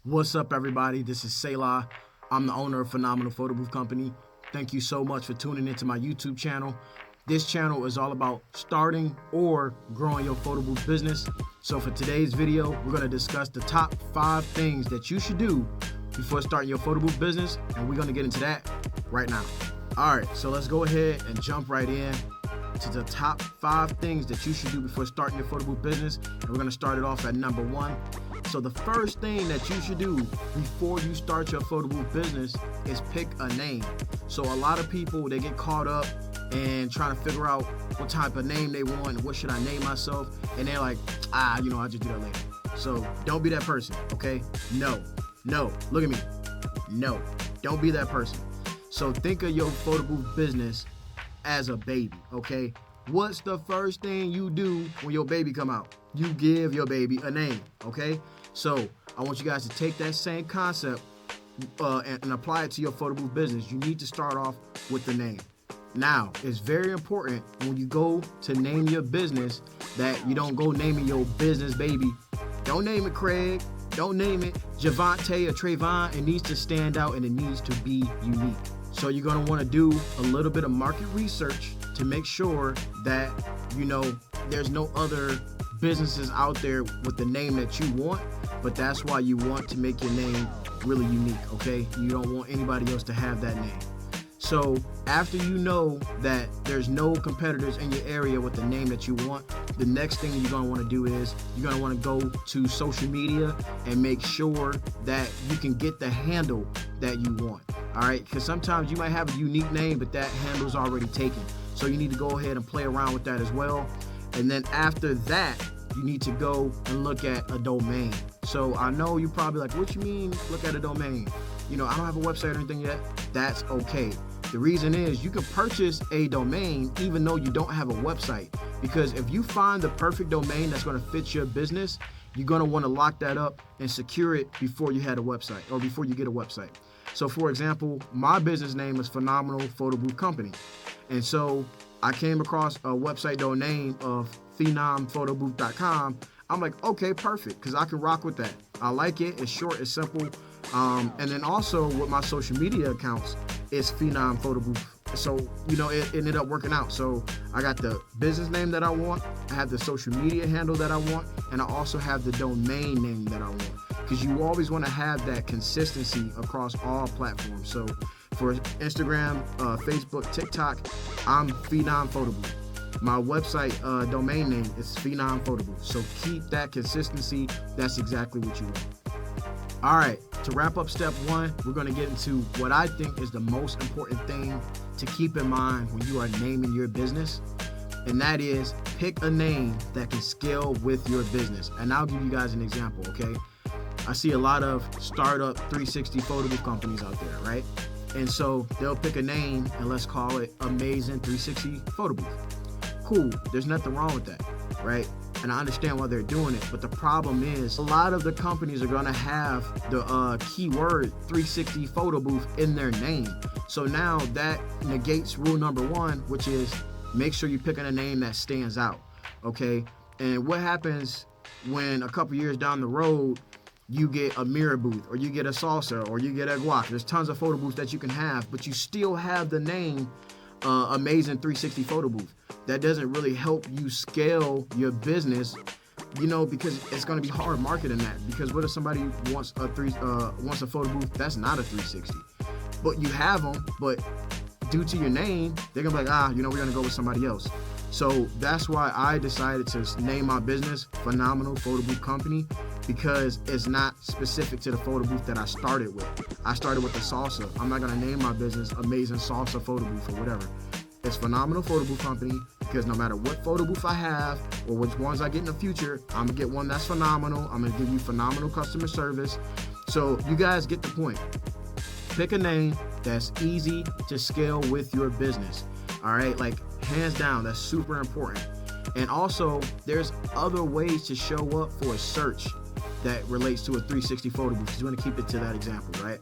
What's up, everybody? This is Selah. I'm the owner of Phenomenal Photo Booth Company. Thank you so much for tuning into my YouTube channel. This channel is all about starting or growing your photo booth business. So for today's video, we're going to discuss the top 5 things that you should do before starting your photo booth business, and we're going to get into that right now. All right, so let's go ahead and jump right in to the top 5 things that you should do before starting your photo booth business, and we're going to start it off at number 1. So the first thing that you should do before you start your photo booth business is pick a name. So a lot of people, they get caught up and trying to figure out what type of name they want and what should I name myself, and they're like, I'll just do that later. So don't be that person, okay? No, look at me. No, don't be that person. So think of your photo booth business as a baby, okay? What's the first thing you do when your baby come out? You give your baby a name, okay? So I want you guys to take that same concept and apply it to your photo booth business. You need to start off with the name. Now, it's very important when you go to name your business that you don't go naming your business baby. Don't name it Craig. Don't name it Javante or Trayvon. It needs to stand out and it needs to be unique. So you're going to want to do a little bit of market research to make sure that, there's no other businesses out there with the name that you want, but that's why you want to make your name really unique, okay? You don't want anybody else to have that name. So after you know that there's no competitors in your area with the name that you want, the next thing you're going to want to do is you're going to want to go to social media and make sure that you can get the handle that you want, all right? Because sometimes you might have a unique name, but that handle's already taken. So you need to go ahead and play around with that as well. And then after that, you need to go and look at a domain. So I know you're probably like, what you mean look at a domain? I don't have a website or anything yet. That's okay. The reason is you can purchase a domain even though you don't have a website. Because if you find the perfect domain that's going to fit your business, you're going to want to lock that up and secure it before you had a website or before you get a website. So for example, my business name is Phenomenal Photo Booth Company. And so I came across a website domain of photo.Booth.com. I'm like, okay, perfect, because I can rock with that. I like it. It's short, it's simple. And then also with my social media accounts, it's Phenom Photo Booth. So, it ended up working out. So I got the business name that I want, I have the social media handle that I want, and I also have the domain name that I want. Because you always want to have that consistency across all platforms. So for Instagram, Facebook, TikTok, I'm Phenom Photo Booth. My website domain name is Phenom Photo Booth. So keep that consistency. That's exactly what you want. All right, to wrap up step 1, we're going to get into what I think is the most important thing to keep in mind when you are naming your business. And that is pick a name that can scale with your business. And I'll give you guys an example, okay? I see a lot of startup 360 photo booth companies out there, right? And so they'll pick a name and let's call it Amazing 360 Photo Booth. Cool, there's nothing wrong with that, right? And I understand why they're doing it, but the problem is a lot of the companies are gonna have the keyword 360 photo booth in their name. So now that negates rule number 1, which is make sure you're picking a name that stands out, okay? And what happens when a couple years down the road, you get a mirror booth, or you get a salsa, or you get a guac? There's tons of photo booths that you can have, but you still have the name Amazing 360 Photo Booth. That doesn't really help you scale your business, because it's going to be hard marketing that. Because what if somebody wants a photo booth that's not a 360, but you have them, but due to your name, they're gonna be like, we're gonna go with somebody else. So that's why I decided to name my business Phenomenal Photo Booth Company, because it's not specific to the photo booth that I started with. I started with the salsa. I'm not gonna name my business Amazing Salsa Photo Booth or whatever. It's Phenomenal Photo Booth Company, because no matter what photo booth I have or which ones I get in the future, I'm gonna get one that's phenomenal. I'm gonna give you phenomenal customer service. So you guys get the point. Pick a name that's easy to scale with your business. All right, like hands down, that's super important. And also, there's other ways to show up for a search that relates to a 360 photo booth. You want to keep it to that example, right?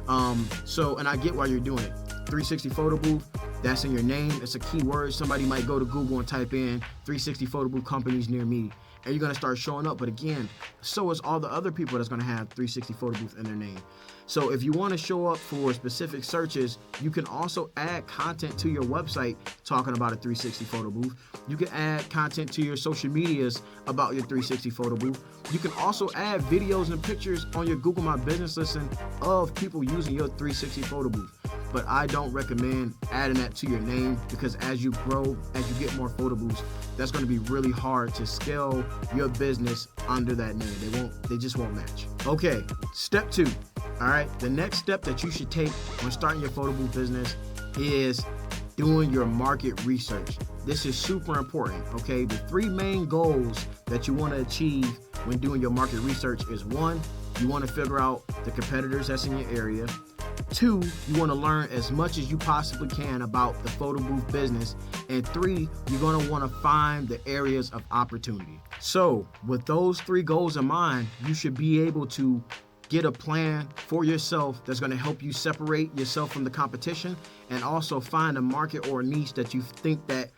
And I get why you're doing it. 360 photo booth, that's in your name. It's a keyword. Somebody might go to Google and type in 360 photo booth companies near me, and you're going to start showing up. But again, so is all the other people that's going to have 360 Photo Booth in their name. So if you want to show up for specific searches, you can also add content to your website talking about a 360 Photo Booth. You can add content to your social medias about your 360 Photo Booth. You can also add videos and pictures on your Google My Business listing of people using your 360 Photo Booth. But I don't recommend adding that to your name, because as you grow, as you get more photo booths, that's going to be really hard to scale your business under that name. They just won't match. Okay, step 2. All right, the next step that you should take when starting your photo booth business is doing your market research. This is super important, okay? The 3 main goals that you want to achieve when doing your market research is 1, you want to figure out the competitors that's in your area. 2, you want to learn as much as you possibly can about the photo booth business. And 3, you're going to want to find the areas of opportunity. So with those 3 goals in mind, you should be able to get a plan for yourself that's going to help you separate yourself from the competition, and also find a market or a niche that you think that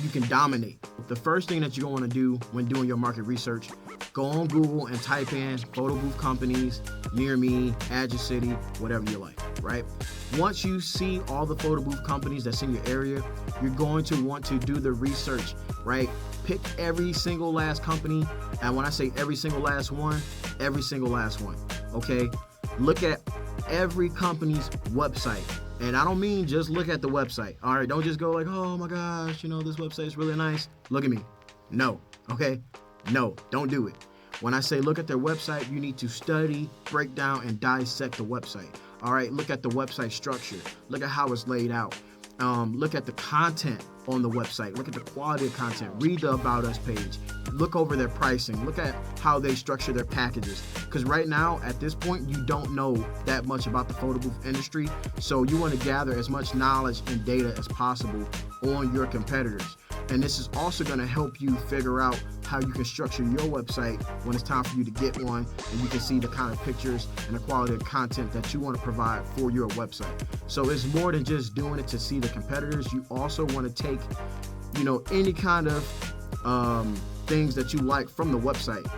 you can dominate. The first thing that you're going to do when doing your market research, go on Google and type in photo booth companies near me, add your city, whatever you like, right? Once you see all the photo booth companies that's in your area, you're going to want to do the research, right? Pick every single last company. And when I say every single last one, okay? Look at every company's website. And I don't mean just look at the website. All right, don't just go like, oh my gosh, this website is really nice. Look at me. No, okay? No, don't do it. When I say look at their website, you need to study, break down, and dissect the website. All right, look at the website structure. Look at how it's laid out. Look at the content on the website. Look at the quality of content. Read the About Us page. Look over their pricing. Look at how they structure their packages. Because right now, at this point, you don't know that much about the photo booth industry. So you want to gather as much knowledge and data as possible on your competitors. And this is also going to help you figure out how you can structure your website when it's time for you to get one, and you can see the kind of pictures and the quality of content that you want to provide for your website. So it's more than just doing it to see the competitors. You also want to take, any kind of things that you like from the website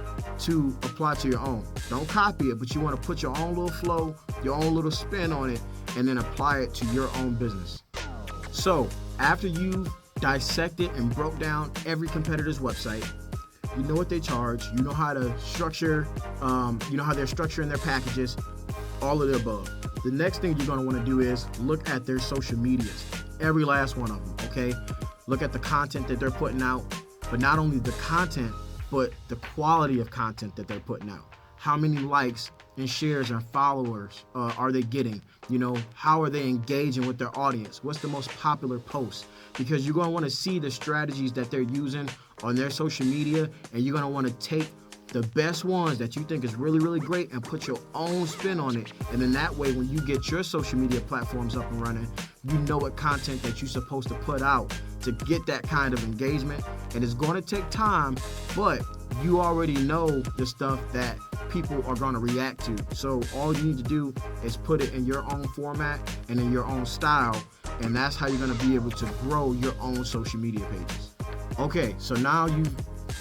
to apply to your own. Don't copy it, but you want to put your own little flow, your own little spin on it, and then apply it to your own business. So after you've dissected and broke down every competitor's website, you know what they charge, you know how to structure, you know how they're structuring their packages, all of the above. The next thing you're going to want to do is look at their social medias, every last one of them, okay? Look at the content that they're putting out, but not only the content, but the quality of content that they're putting out. How many likes and shares and followers are they getting? How are they engaging with their audience? What's the most popular post? Because you're going to want to see the strategies that they're using on their social media, and you're going to want to take the best ones that you think is really, really great and put your own spin on it. And then that way, when you get your social media platforms up and running, you know what content that you're supposed to put out to get that kind of engagement. And it's going to take time, but you already know the stuff that people are going to react to. So all you need to do is put it in your own format and in your own style, and that's how you're going to be able to grow your own social media pages. Okay, so now you've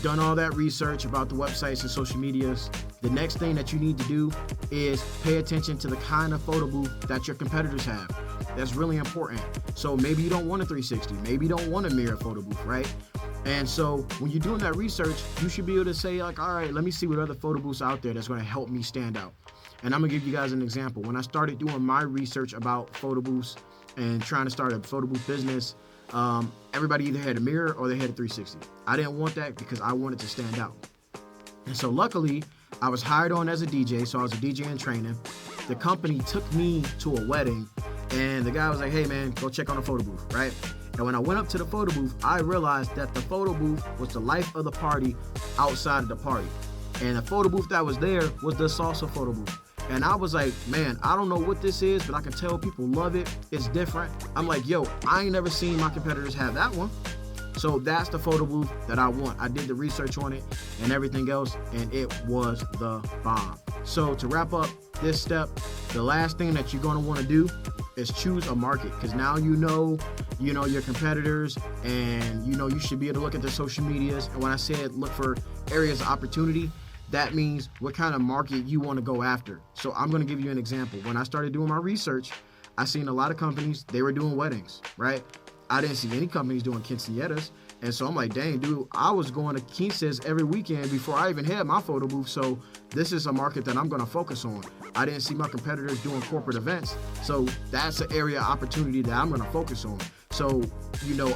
done all that research about the websites and social medias. The next thing that you need to do is pay attention to the kind of photo booth that your competitors have. That's really important. So maybe you don't want a 360, maybe you don't want a mirror photo booth, right? And so when you're doing that research, you should be able to say like, all right, let me see what other photo booths out there that's going to help me stand out. And I'm going to give you guys an example. When I started doing my research about photo booths and trying to start a photo booth business, everybody either had a mirror or they had a 360. I didn't want that because I wanted to stand out. And so luckily, I was hired on as a DJ, so I was a DJ in training. The company took me to a wedding, and the guy was like, hey man, go check on the photo booth, right? And when I went up to the photo booth, I realized that the photo booth was the life of the party outside of the party. And the photo booth that was there was the salsa photo booth. And I was like, man, I don't know what this is, but I can tell people love it. It's different. I'm like, yo, I ain't never seen my competitors have that one. So that's the photo booth that I want. I did the research on it and everything else, and it was the bomb. So to wrap up this step, the last thing that you're going to want to do is choose a market, because now you know your competitors, and you should be able to look at their social medias. And when I said look for areas of opportunity, that means what kind of market you want to go after. So I'm going to give you an example. When I started doing my research, I seen a lot of companies, they were doing weddings, right? I didn't see any companies doing quinceañeras. And so I'm like, dang, dude, I was going to quinces every weekend before I even had my photo booth. So this is a market that I'm going to focus on. I didn't see my competitors doing corporate events. So that's an area of opportunity that I'm going to focus on. So,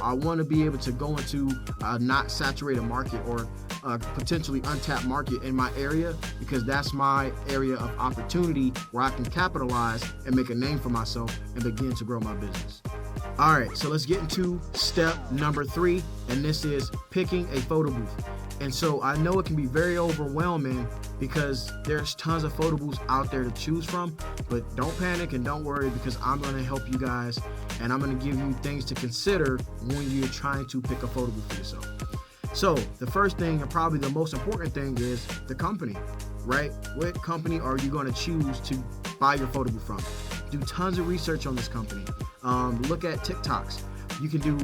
I want to be able to go into a not saturated market or a potentially untapped market in my area, because that's my area of opportunity where I can capitalize and make a name for myself and begin to grow my business. All right, so let's get into step number 3, and this is picking a photo booth. And so I know it can be very overwhelming because there's tons of photo booths out there to choose from, but don't panic and don't worry, because I'm going to help you guys, and I'm going to give you things to consider when you're trying to pick a photo booth for yourself. So the first thing, and probably the most important thing, is the company, right? What company are you going to choose to buy your photo booth from? Do tons of research on this company. Look at TikToks. You can do,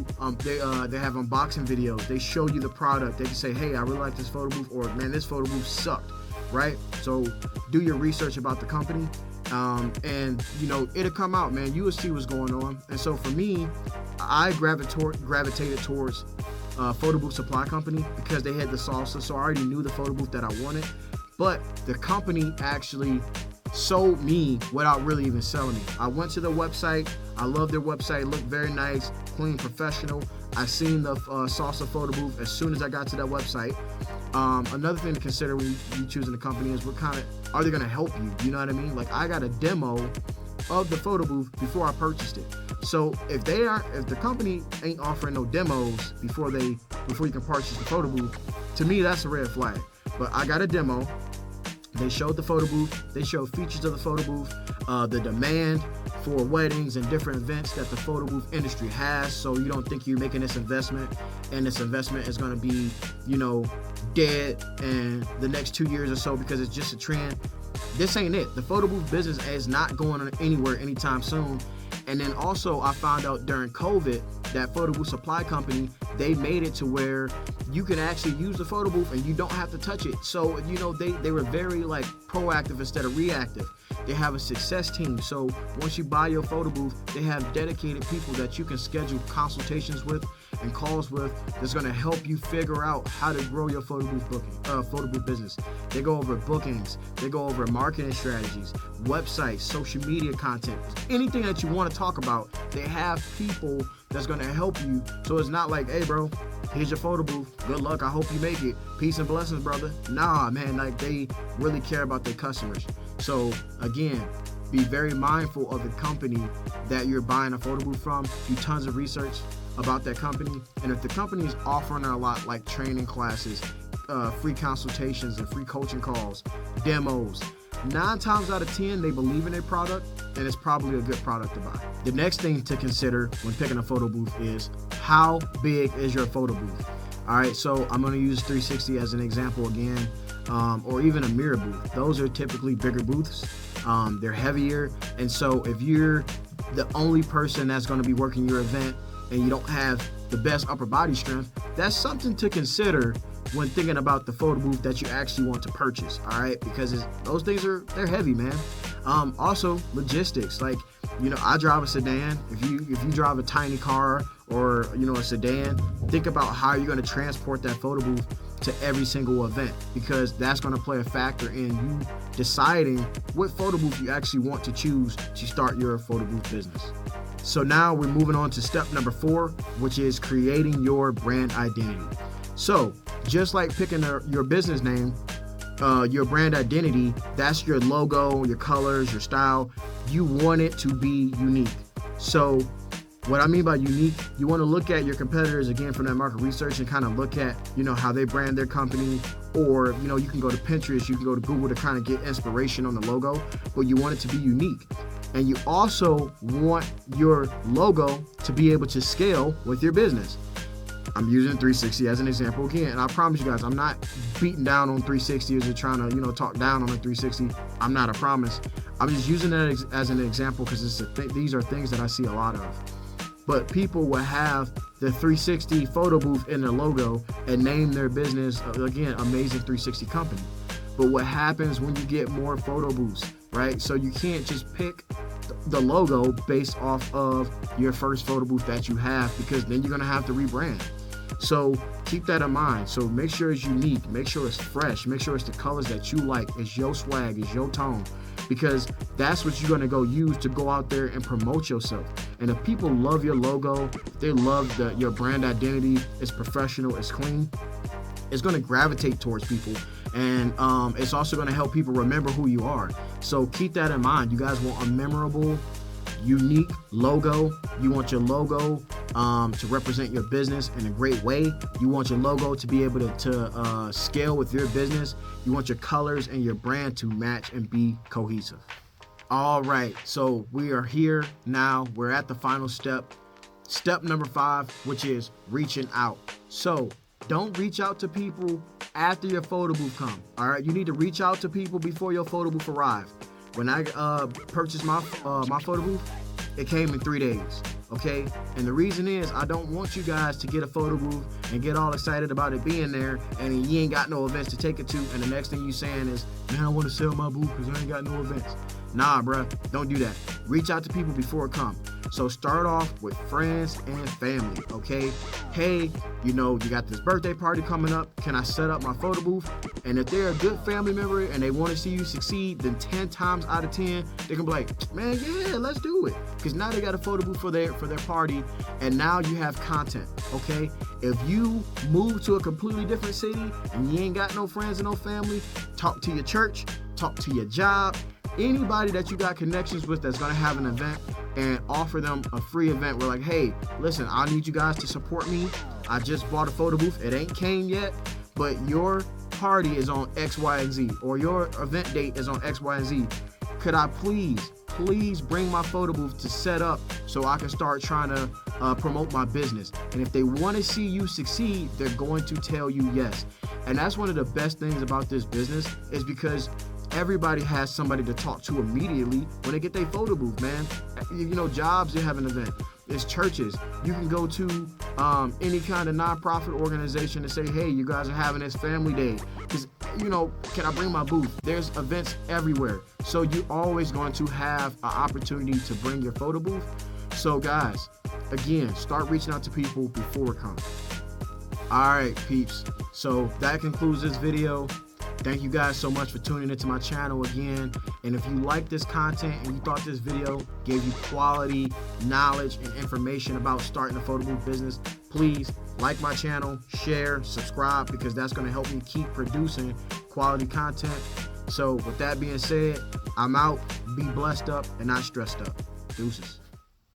they have unboxing videos. They show you the product. They can say, hey, I really like this photo booth, or man, this photo booth sucked, right? So do your research about the company, and it'll come out, man. You will see what's going on. And so for me, I gravitated towards Photo Booth Supply Company because they had the salsa, so I already knew the photo booth that I wanted. But the company actually sold me without really even selling me. I went to their website. I love their website. It looked very nice, clean, professional. I seen the salsa photo booth as soon as I got to that website. Another thing to consider when you choosing a company is what kind of, are they going to help you? You know what I mean? Like, I got a demo of the photo booth before I purchased it. So if the company ain't offering no demos before you can purchase the photo booth, to me that's a red flag. But I got a demo. They showed the photo booth. They showed features of the photo booth, the demand for weddings and different events that the photo booth industry has. So you don't think you're making this investment and this investment is going to be, dead in the next 2 years or so because it's just a trend. This ain't it. The photo booth business is not going anywhere anytime soon. And then also I found out during COVID that Photo Booth Supply Company, they made it to where you can actually use the photo booth and you don't have to touch it. So, they were very proactive instead of reactive. They have a success team. So once you buy your photo booth, they have dedicated people that you can schedule consultations with and calls with that's going to help you figure out how to grow your photo booth business. They go over bookings. They go over marketing strategies, websites, social media content, anything that you want to talk about. They have people that's going to help you. So it's not like, hey, bro, here's your photo booth. Good luck. I hope you make it. Peace and blessings, brother. Nah, man, they really care about their customers. So again, be very mindful of the company that you're buying a photo booth from. Do tons of research about that company. And if the company is offering a lot, like training classes, free consultations and free coaching calls, demos, 9 times out of 10, they believe in their product, and it's probably a good product to buy. The next thing to consider when picking a photo booth is how big is your photo booth? All right, so I'm going to use 360 as an example again, or even a mirror booth. Those are typically bigger booths. They're heavier, and so if you're the only person that's going to be working your event and you don't have the best upper body strength, that's something to consider when thinking about the photo booth that you actually want to purchase. All right, because those things they're heavy, man. Also logistics, I drive a sedan. If you drive a tiny car or a sedan, think about how you're going to transport that photo booth to every single event, because that's going to play a factor in you deciding what photo booth you actually want to choose to start your photo booth business. So now we're moving on to step number 4, which is creating your brand identity. So just like picking your business name, your brand identity, that's your logo, your colors, your style. You want it to be unique. So what I mean by unique, you want to look at your competitors again from that market research and kind of look at, how they brand their company, or, you can go to Pinterest, you can go to Google to kind of get inspiration on the logo, but you want it to be unique. And you also want your logo to be able to scale with your business. I'm using 360 as an example again, and I promise you guys, I'm not beating down on 360 as you're trying to, talk down on a 360. I'm not, I promise. I'm just using that as an example because these are things that I see a lot of. but people will have the 360 photo booth in their logo and name their business, again, Amazing 360 Company. But what happens when you get more photo booths, right? So you can't just pick the logo based off of your first photo booth that you have, because then you're gonna have to rebrand. So keep that in mind. So make sure it's unique, make sure it's fresh, make sure it's the colors that you like, it's your swag, it's your tone, because that's what you're gonna go use to go out there and promote yourself. And if people love your logo, they love your brand identity, it's professional, it's clean, it's gonna gravitate towards people. And it's also gonna help people remember who you are. So keep that in mind. You guys want a memorable, unique logo. You want your logo to represent your business in a great way. You want your logo to be able to scale with your business. You want your colors and your brand to match and be cohesive. All right, so we are here now. We're at the final step. Step number 5, which is reaching out. So don't reach out to people after your photo booth come. All right, you need to reach out to people before your photo booth arrive. When I purchased my photo booth, it came in 3 days, okay? And the reason is I don't want you guys to get a photo booth and get all excited about it being there, and you ain't got no events to take it to, and the next thing you saying is, man, I want to sell my booth because I ain't got no events. Nah, bruh, don't do that. Reach out to people before it comes. So start off with friends and family, okay? Hey, you got this birthday party coming up. Can I set up my photo booth? And if they're a good family member and they want to see you succeed, then 10 times out of 10, they can be like, man, yeah, let's do it. Because now they got a photo booth for their party, and now you have content, okay? If you move to a completely different city and you ain't got no friends and no family, talk to your church, talk to your job, anybody that you got connections with that's gonna have an event, and offer them a free event. We're like, hey, listen, I need you guys to support me. I just bought a photo booth. It ain't came yet, but your party is on X, Y, and Z, or your event date is on X, Y, and Z. Could I please bring my photo booth to set up so I can start trying to promote my business? And if they want to see you succeed, they're going to tell you yes. And that's one of the best things about this business, is because everybody has somebody to talk to immediately when they get their photo booth, man. Jobs, they have an event. It's churches. You can go to any kind of nonprofit organization and say, hey, you guys are having this family day. Because, can I bring my booth? There's events everywhere. So you're always going to have an opportunity to bring your photo booth. So guys, again, start reaching out to people before it comes. All right, peeps. So that concludes this video. Thank you guys so much for tuning into my channel again. And if you like this content and you thought this video gave you quality knowledge and information about starting a photo booth business, please like my channel, share, subscribe, because that's going to help me keep producing quality content. So with that being said, I'm out. Be blessed up and not stressed up. Deuces.